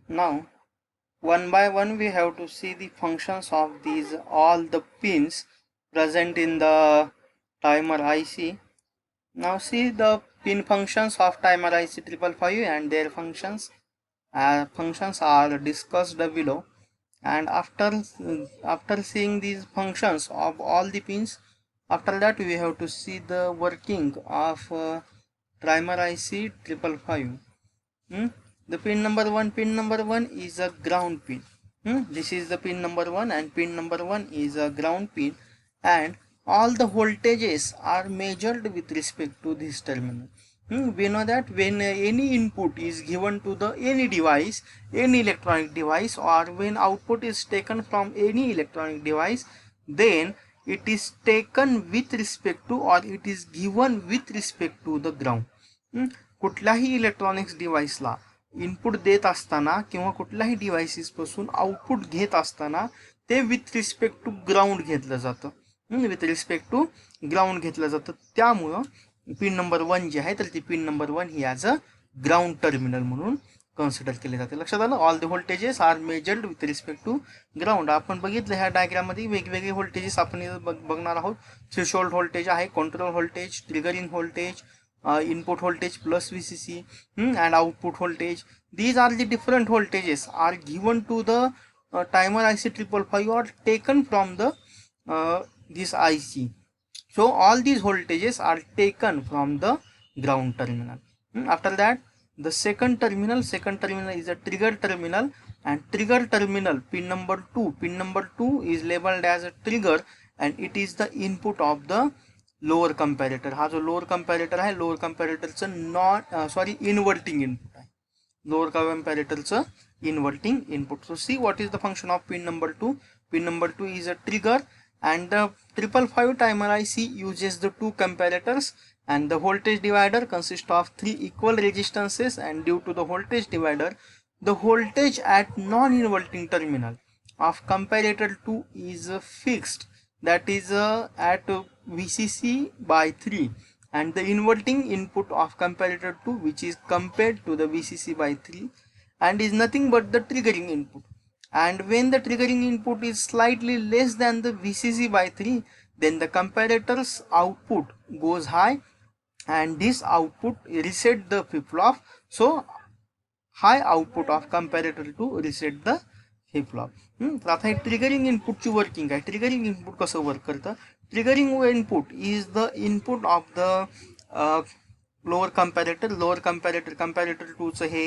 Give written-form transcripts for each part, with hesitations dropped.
Now one by one we have to see the functions of these all the pins present in the timer IC. Now see the pin functions of timer IC 555 and their functions. Functions are discussed below, and after seeing these functions of all the pins, after that we have to see the working of timer IC 555. The pin number one is a ground pin. This is the pin number one, and pin number one is a ground pin, and all the voltages are measured with respect to this terminal. We know that when any input is given to the any device, any electronic device, or when output is taken from any electronic device, then it is taken with respect to, or it is given with respect to the ground. कुठल्याही electronics डिव्हाइसला input देत असताना किंवा कुठल्याही devices पासून output घेत असताना ते with respect to ground घेतलं जातं. विथ रिस्पेक्ट टू ग्राउंड घेतलं जातं. त्यामुळं पिन नंबर 1 जी आहे तर ती पिन नंबर 1 ही ॲज अ ग्राउंड टर्मिनल म्हणून कन्सिडर केले जाते. लक्षात आलं. All the voltages are measured with respect to ground. आपण बघितलं ह्या डायग्राममध्ये वेगवेगळे व्होल्टेजेस आपण बघणार आहोत. थ्रेशोल्ड व्होल्टेज आहे, control voltage, triggering voltage, input voltage plus VCC, and output voltage. These are the different voltages are given to the timer IC 555 or taken from the this IC. So all these voltages are taken from the ground terminal. After that, the second terminal is a trigger terminal, and trigger terminal pin number 2 is labeled as a trigger, and it is the input of the lower comparator. हा जो lower comparator आहे, lower कंपॅरेटरचं inverting input आहे. Lower कंपॅरेटरचं inverting input. So see what is the function of pin number 2. Pin number 2 is a trigger, and the 555 timer IC uses the two comparators, and the voltage divider consists of 3 equal resistances, and due to the voltage divider, the voltage at non-inverting terminal of comparator 2 is fixed, that is at VCC by 3, and the inverting input of comparator 2, which is compared to the VCC by 3 and is nothing but the triggering input. And when the triggering input is slightly less than the VCC by 3, then the comparator's output goes high, and this output reset the flip-flop. So high output of comparator 2 reset the flip-flop. तर आता हे triggering इनपुटची working आहे. Triggering input कसं work करतं. Triggering input is the input of the lower comparator. Comparator 2चं हे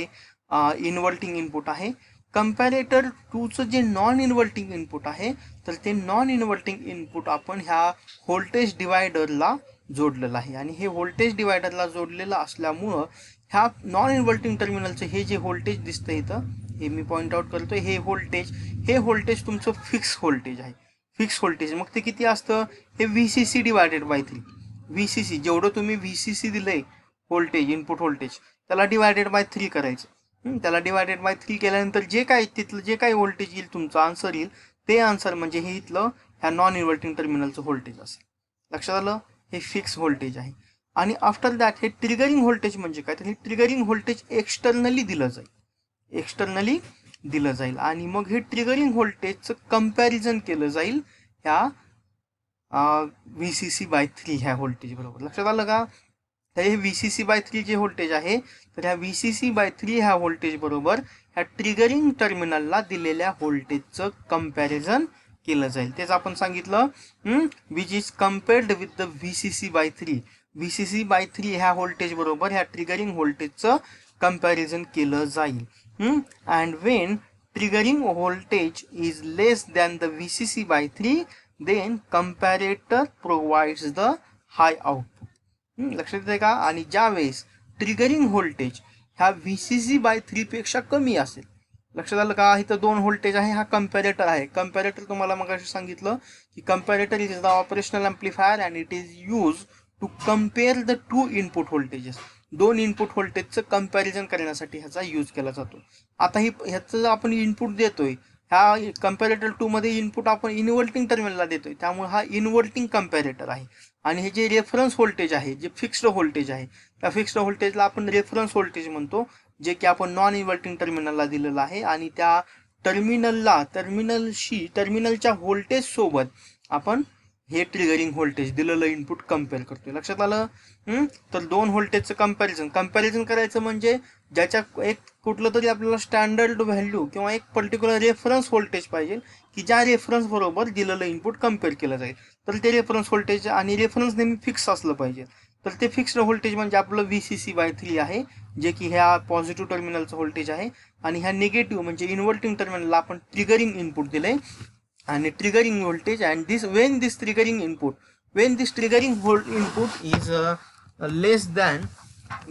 inverting input आहे. कंपॅरेटर 2चं जे नॉन इन्व्हर्टिंग इनपुट आहे, तर ते नॉन इन्व्हर्टिंग इनपुट आपण ह्या व्होल्टेज डिवायडरला जोडलेलं आहे, आणि हे व्होल्टेज डिवायडरला जोडलेलं असल्यामुळं ह्या नॉन इन्व्हर्टिंग टर्मिनलचं हे जे व्होल्टेज दिसतं इथं, हे मी पॉईंट आउट करतो, हे व्होल्टेज तुमचं फिक्स व्होल्टेज आहे. फिक्स व्होल्टेज मग ते किती असतं, हे VCC डिवायडेड बाय 3. VCC जेवढं तुम्ही VCC दिलंय व्होल्टेज, इनपुट व्होल्टेज, त्याला डिवायडेड बाय 3 करायचं. त्याला डिवायडेड बाय 3 केल्यानंतर जे काही व्होल्टेज येईल, तुमचं आन्सर येईल, ते आन्सर म्हणजे हे इथलं ह्या नॉन इन्व्हर्टिंग टर्मिनलचं व्होल्टेज असेल. लक्षात आलं. हे फिक्स व्होल्टेज आहे. आणि आफ्टर दॅट हे ट्रिगरिंग व्होल्टेज म्हणजे काय, तर हे ट्रिगरिंग व्होल्टेज एक्सटर्नली दिलं जाईल, आणि मग हे ट्रिगरिंग व्होल्टेजचं कंपॅरिझन केलं जाईल ह्या VCC बाय 3 ह्या व्होल्टेज बरोबर. लक्षात आलं का. तर हे VCC बाय 3 जे व्होल्टेज आहे, तर ह्या VCC बाय 3 ह्या व्होल्टेज बरोबर ह्या ट्रिगरिंग टर्मिनलला दिलेल्या व्होल्टेजचं कंपॅरिझन केलं जाईल. तेच आपण सांगितलं, which is compared with the VCC by 3. VCC by 3 ह्या व्होल्टेज बरोबर ह्या ट्रिगरिंग व्होल्टेजचं कंपॅरिझन केलं जाईल. And when triggering voltage is less than the VCC by 3, then comparator provides the high output. लक्षात येते का. आणि ज्या वेळेस ट्रिगरिंग व्होल्टेज ह्या VCC बाय 3 पेक्षा कमी असेल, लक्षात आलं का. इथं 2 व्होल्टेज आहे, हा कंपॅरेटर आहे. कंपॅरेटर तुम्हाला मगाशी सांगितलं की comparator is the operational amplifier, and it is use to compare the 2 input voltages. 2 input व्होल्टेजचं कंपॅरिझन करण्यासाठी ह्याचा यूज केला जातो. आता ह्याचं आपण इनपुट देतोय, ह्या कंपॅरेटर 2 मध्ये इनपुट आपण इन्व्हर्टिंग टर्मिनलला देतोय, त्यामुळे हा इन्व्हर्टिंग कंपॅरेटर आहे. आणि हे जे रेफरन्स व्होल्टेज आहे, जे फिक्स्ड व्होल्टेज आहे, त्या फिक्स्ड व्होल्टेजला आपण रेफरन्स व्होल्टेज म्हणतो. जे की आपण नॉन इन्व्हर्टिंग टर्मिनलला दिलेलं आहे, आणि त्या टर्मिनलच्या व्होल्टेज सोबत आपण हे ट्रिगरिंग व्होल्टेज दिलेलं इनपुट कम्पेअर करतोय. लक्षात आलं? तर दोन व्होल्टेजचं कंपॅरिझन करायचं म्हणजे ज्याच्या एक कुठलं तरी आपल्याला स्टँडर्ड व्हॅल्यू किंवा एक पर्टिक्युलर रेफरन्स व्होल्टेज पाहिजे की ज्या रेफरन्स बरोबर दिलेलं इनपुट कम्पेअर केलं जाईल. तर ते रेफरन्स व्होल्टेज आणि रेफरन्स नेहमी फिक्स असलं पाहिजे. तर ते फिक्स्ड व्होल्टेज म्हणजे आपलं VCC/3 आहे, जे की ह्या पॉझिटिव्ह टर्मिनलचं व्होल्टेज आहे, आणि ह्या निगेटिव्ह म्हणजे इन्व्हर्टिंग टर्मिनलला आपण ट्रिगरिंग इनपुट दिलंय आणि triggering voltage. And when this triggering input is less than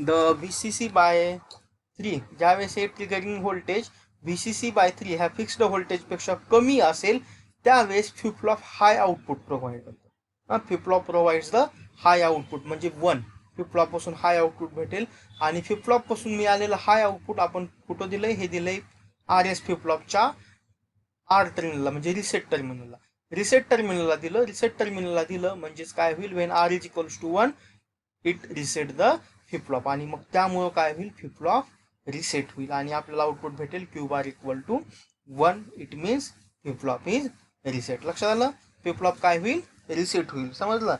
the VCC/3, ज्यावेळेस हे ट्रिगरिंग व्होल्टेज VCC/3 ह्या फिक्स्ड व्होल्टेज पेक्षा कमी असेल त्यावेळेस फ्लिप फ्लॉप हाय आउटपुट प्रोव्हाइड करतो. Flip flop provides the high output म्हणजे 1. फ्लिप फ्लॉप पासून हाय आउटपुट भेटेल, आणि फ्लिप फ्लॉप पासून मिळालेलं हाय आउटपुट आपण कुठं दिलंय? हे दिलंय RS फ्लिप फ्लॉपच्या R टर्मिनलला म्हणजे रिसेट टर्मिनलला दिलं म्हणजेच काय होईल? When R is equals to 1 it reset the flip flop, आणि मग त्यामुळं काय होईल? फ्लिप फ्लॉप रिसेट होईल आणि आपल्याला आउटपुट भेटेल Q bar equal to 1. It means flip flop is reset. लक्षात आलं? फ्लिप फ्लॉप काय होईल? रिसेट होईल. समजलं?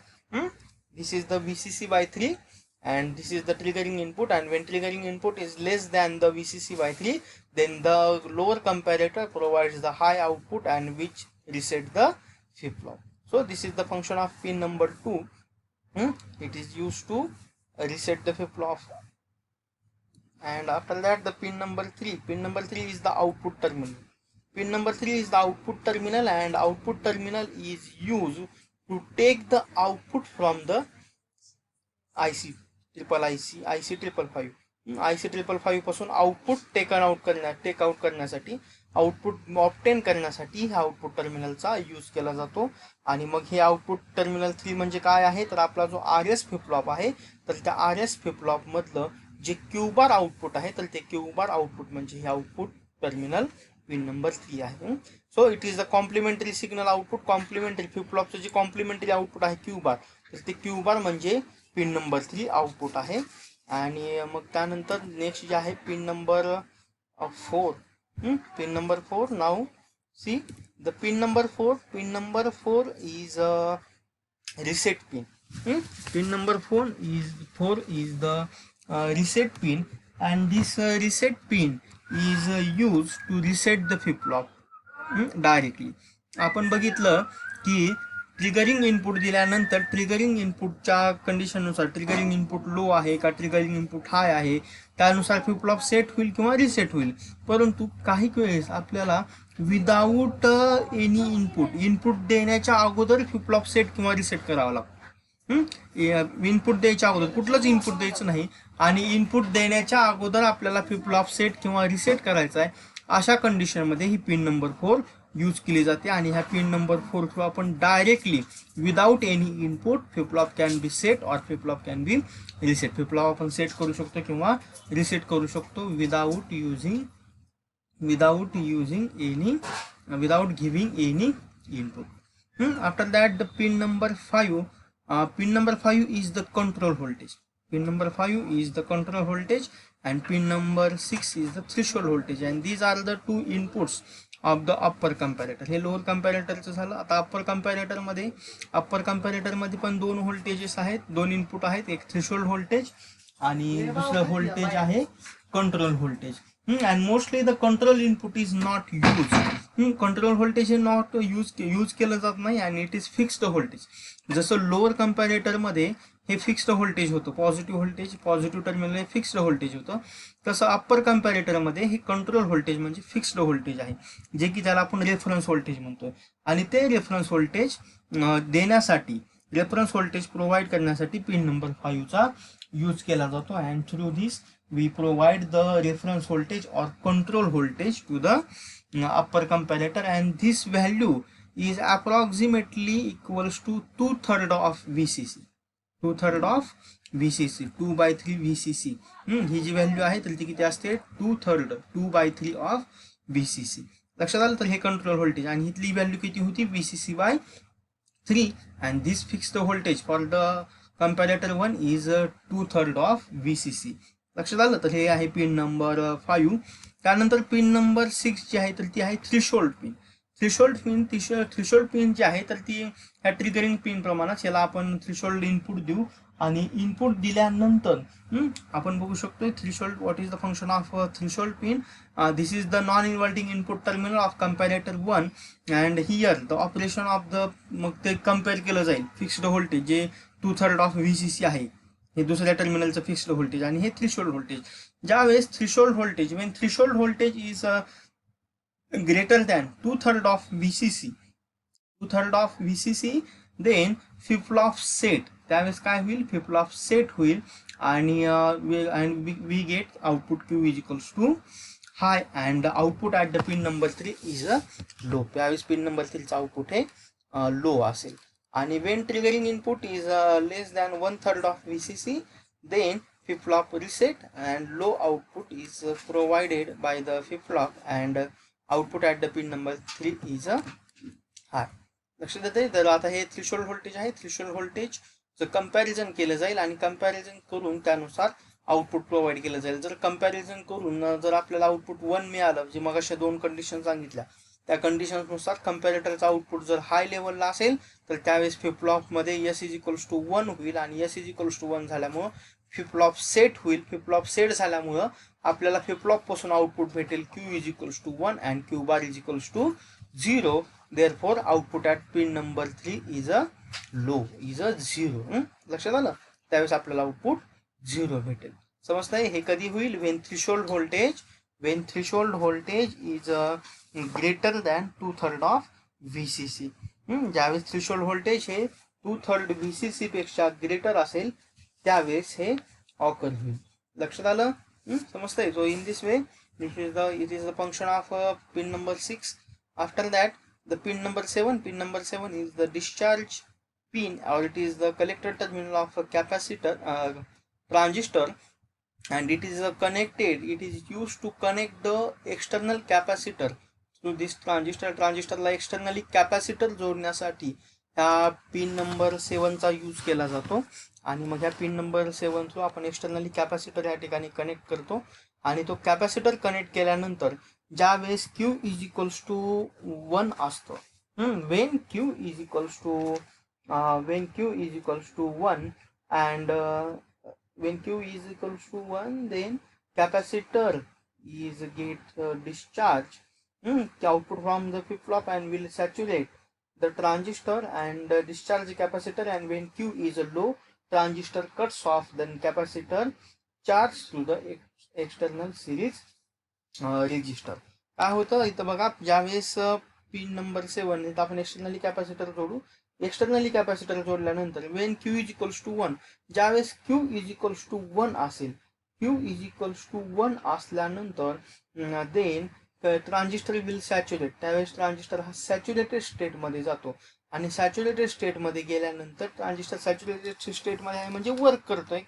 This is the VCC/3 and this is the triggering input, and when triggering input is less than the VCC/3, then the lower comparator provides the high output and which reset the flip flop. So this is the function of pin number 2. It is used to reset the flip flop. And after that the pin number 3 is the output terminal. Pin number 3 is the output terminal, and output terminal is used to take the output from the IC 555 पासून output take out करण्यासाठी, output obtain करण्यासाठी ह्या output टर्मिनलचा use केला जातो. आणि मग हे आउटपुट टर्मिनल 3 म्हणजे काय आहे? तर आपला जो RS फ्लिप फ्लॉप आहे, तर त्या RS फ्लिप फ्लॉप मधलं जे Q बार आउटपुट आहे, तर ते Q बार आउटपुट म्हणजे हे आउटपुट टर्मिनल पिन नंबर 3 आहे. So it is the complementary signal output. Complementary flip फ्लॉपचं जे कॉम्प्लिमेंटरी आउटपुट आहे Q बार, तर ते Q बार म्हणजे पिन नंबर 3 आउटपुट आहे. आणि मग त्यानंतर नेक्स्ट जे आहे pin number 4. Pin number 4. Now see the pin number 4 is reset pin. Pin number 4 is the reset pin, and this reset pin is used to reset the flip flop directly. आपण बघितलं की triggering input दिल्यानंतर triggering इनपुटच्या कंडिशननुसार triggering input low आहे का triggering input high आहे त्यानुसार flip flop set होईल किंवा रिसेट होईल. परंतु काही वेळेस आपल्याला विदाऊट एनी इनपुट देण्याच्या अगोदर फ्लिप फ्लॉप सेट किंवा रिसेट करावा लागतो. इनपुट द्यायच्या अगोदर कुठलंच इनपुट द्यायचं नाही, आणि इनपुट देण्याच्या अगोदर आपल्याला फ्लिप फ्लॉप सेट किंवा रिसेट करायचा आहे. अशा कंडिशनमध्ये ही पिन नंबर 4 यूज केली जाते, आणि ह्या पिन नंबर 4 थ्रू आपण directly without any input flip flop can be set or flip flop can be reset. Flip flop आपण सेट करू शकतो किंवा रिसेट करू शकतो without giving any input. After that the pin number 5. Pin number 5 is the control voltage. Pin number 5 is the control voltage, and pin number 6 is the threshold voltage, and these are the two inputs of the upper comparator. हे lower कंपॅरेटरचं झालं. आता upper comparator मध्ये पण दोन voltages आहेत, दोन input आहेत, एक थ्रेशोल्ड व्होल्टेज आणि दुसरं व्होल्टेज आहे control voltage. and mostly the control input is not used. Control voltage हे नॉट यूज केलं जात नाही, आणि इट इज फिक्स्ड व्होल्टेज. जसं लोअर कंपॅरेटर मध्ये हे फिक्स्ड व्होल्टेज होतं, पॉझिटिव्ह टर्मिनल हे फिक्स्ड व्होल्टेज होतं, तसं अप्पर कंपॅरेटर मध्ये हे कंट्रोल व्होल्टेज म्हणजे फिक्स्ड व्होल्टेज आहे, जे की त्याला आपण रेफरन्स व्होल्टेज म्हणतोय. आणि ते रेफरन्स व्होल्टेज देण्यासाठी, रेफरन्स व्होल्टेज प्रोव्हाइड करण्यासाठी पिन नंबर 5 चा यूज केला जातो. And through this we provide the reference voltage or control voltage to the upper comparator, and this value is approximately equals to 2/3 of VCC. 2/3 VCC. ही जी value आहे तर ती किती असते? 2/3 ऑफ VCC. लक्षात आलं? तर हे कंट्रोल व्होल्टेज, आणि इथली व्हॅल्यू किती होती? VCC/3, and this fixed voltage for the comparator 1 is 2/3 of VCC. लक्षात आलं. तर हे आहे पिन नंबर 5. त्यानंतर पिन नंबर 6 जी आहे तर ती आहे थ्रेशोल्ड पिन. थ्रेशोल्ड पिन जी आहे तर ती ह्या ट्रिगरिंग पिन प्रमाणात याला आपण थ्रेशोल्ड इनपुट देऊ आणि इनपुट दिल्यानंतर आपण बघू शकतो threshold. What is the function of threshold pin? This is the non inverting input terminal of comparator 1 and here the operation of the, मग ते कम्पेअर केलं जाईल फिक्स्ड व्होल्टेज जे 2/3 ऑफ VCC आहे, हे दुसऱ्या टर्मिनलचं फिक्स्ड व्होल्टेज, आणि हे थ्रेशोल्ड व्होल्टेज. ज्यावेळेस threshold voltage when threshold voltage is greater than 2/3 of VCC, then flip flop set. त्यावेळेस काय होईल? फ्लिप फ्लॉप सेट होईल आणि we get output Q is equals to high and output at the pin number 3 is a low. त्यावेळेस pin number 3चं output हे low असेल. आणि when triggering input is less than 1/3 of VCC, then flip flop reset and low output is provided by the flip flop and output at the pin number 3 is a high. लक्षात येते. तर आता हे threshold voltage आहे. Threshold व्होल्टेजचं comparison केलं जाईल आणि comparison करून त्यानुसार आउटपुट प्रोव्हाइड केलं जाईल. जर कंपॅरिझन करून जर आपल्याला आउटपुट 1 मिळालं, जे मग अशा 2 कंडिशन सांगितल्या, त्या कंडिशननुसार कंपॅरेटरचा आउटपुट जर हाय लेवलला असेल तर त्यावेळेस फ्लिप फ्लॉपमध्ये S इज इक्वल्स टू 1 होईल आणि S इज इक्वल्स टू 1 झाल्यामुळं फ्लिप फ्लॉप सेट होईल. फ्लिप फ्लॉप सेट झाल्यामुळं आपल्याला फ्लिप फ्लॉप पासून आउटपुट भेटेल Q is equals to 1 and Q bar is equals to 0. Therefore output at pin number 3 is a low, is a 0. लक्षात आलं. त्यावेळेस आपल्याला आउटपुट 0 भेटेल. समजतंय. हे कधी होईल? Wien threshold voltage is greater than 2/3 of VCC. ज्यावेळेस थ्रेशोल्ड व्होल्टेज हे 2/3 VCC पेक्षा ग्रेटर असेल त्यावेळेस हे ऑकर होईल. लक्षात आलं. समजतंय. So in this way it is the function of pin number 6. After that, the pin number 7 is the discharge pin, or it is the collector terminal of a capacitor transistor, and it is used to connect the external capacitor to this transistorला externally capacitor जोडण्यासाठी ह्या pin number 7चा use केला जातो. आणि मग ह्या pin number 7 through आपण externally capacitor या ठिकाणी कनेक्ट करतो आणि तो कॅपॅसिटर कनेक्ट केल्यानंतर ज्यावेळेस Q इज इक्वल्स टू 1 असतो, when Q is equals to 1 and when Q is equals to 1, then capacitor is get discharge output from the flip flop and will saturate the transistor and discharge capacitor, and when Q is low, transistor cuts off, then capacitor charge to the external series resistor. काय होतं इथं बघा, ज्यावेळेस pin number 7 इथं आपण externally capacitor जोडू. Externally capacitor जोडल्यानंतर when Q is equals to 1, ज्यावेळेस Q इज इक्वल्स टू 1 असेल, Q इज इक्वल्स टू 1 असल्यानंतर देन ट्रान्झिस्टर विल सॅच्युरेट. त्यावेळेस ट्रान्झिस्टर हा सॅच्युरेटेड स्टेटमध्ये जातो आणि सॅच्युरेटेड स्टेटमध्ये गेल्यानंतर ट्रान्झिस्टर सॅच्युरेटेड स्टेटमध्ये आहे म्हणजे वर्क करतोय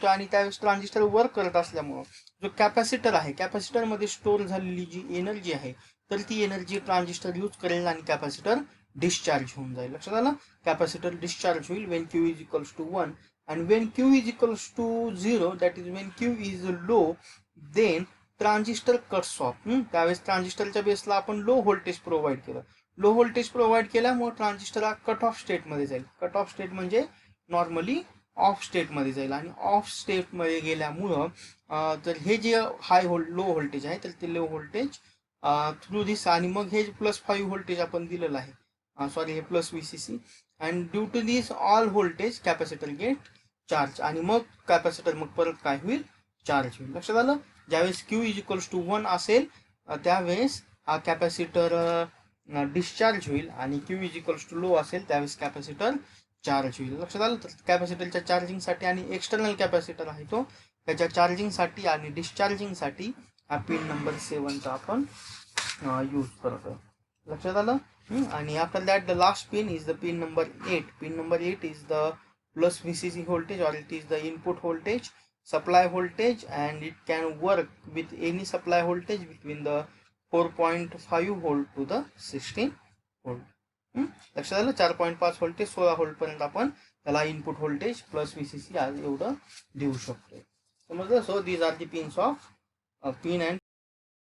आणि त्यावेळेस ट्रान्झिस्टर वर्क करत असल्यामुळं जो कॅपॅसिटर आहे, कॅपॅसिटरमध्ये स्टोअर झालेली जी एनर्जी आहे तर ती एनर्जी ट्रान्झिस्टर यूज करेल आणि कॅपॅसिटर डिस्चार्ज होऊन जाईल. लक्षात आलं. कॅपॅसिटर डिस्चार्ज होईल when Q is equals to 1 and when Q is equals to 0, that is when Q is low, then transistor cuts off. त्यावेळेस ट्रान्झिस्टरच्या बेसला आपण लो व्होल्टेज प्रोव्हाइड केलं. लो व्होल्टेज प्रोव्हाइड केल्यामुळे ट्रान्झिस्टर हा कट ऑफ स्टेटमध्ये जाईल. कट ऑफ स्टेट म्हणजे नॉर्मली ऑफ स्टेटमध्ये जाईल आणि ऑफ स्टेटमध्ये गेल्यामुळं तर हे जे लो व्होल्टेज आहे तर ते लो व्होल्टेज थ्रू दिस, आणि मग हे +5 व्होल्टेज आपण दिलेलं आहे, सॉरी हे plus VCC, and due to this all voltage capacitor get charge, आणि मग कॅपॅसिटर मग परत काय होईल? चार्ज होईल. लक्षात आलं. ज्यावेळेस Q इज इक्वल्स टू 1 असेल त्यावेळेस हा कॅपॅसिटर डिस्चार्ज होईल आणि Q is equals to low असेल त्यावेळेस कॅपॅसिटर चार्ज होईल. लक्षात आलं. तर कॅपॅसिटरच्या चार्जिंगसाठी आणि एक्सटर्नल कॅपॅसिटर आहे तो त्याच्या चार्जिंगसाठी आणि डिस्चार्जिंगसाठी हा पिन नंबर 7चा आपण यूज करतोय. लक्षात आलं. आणि after that the last pin is the pin number 8. Pin number 8 is the plus VCC voltage, or it is the input voltage, supply voltage, and it can work with any supply voltage between the 4.5 volt to the 16 volt. लक्षात आलं. 4.5 volt ते 16 volt पर्यंत आपण त्याला input voltage plus VCC एवढं देऊ शकतो. समजलं. So these are the pins of pin and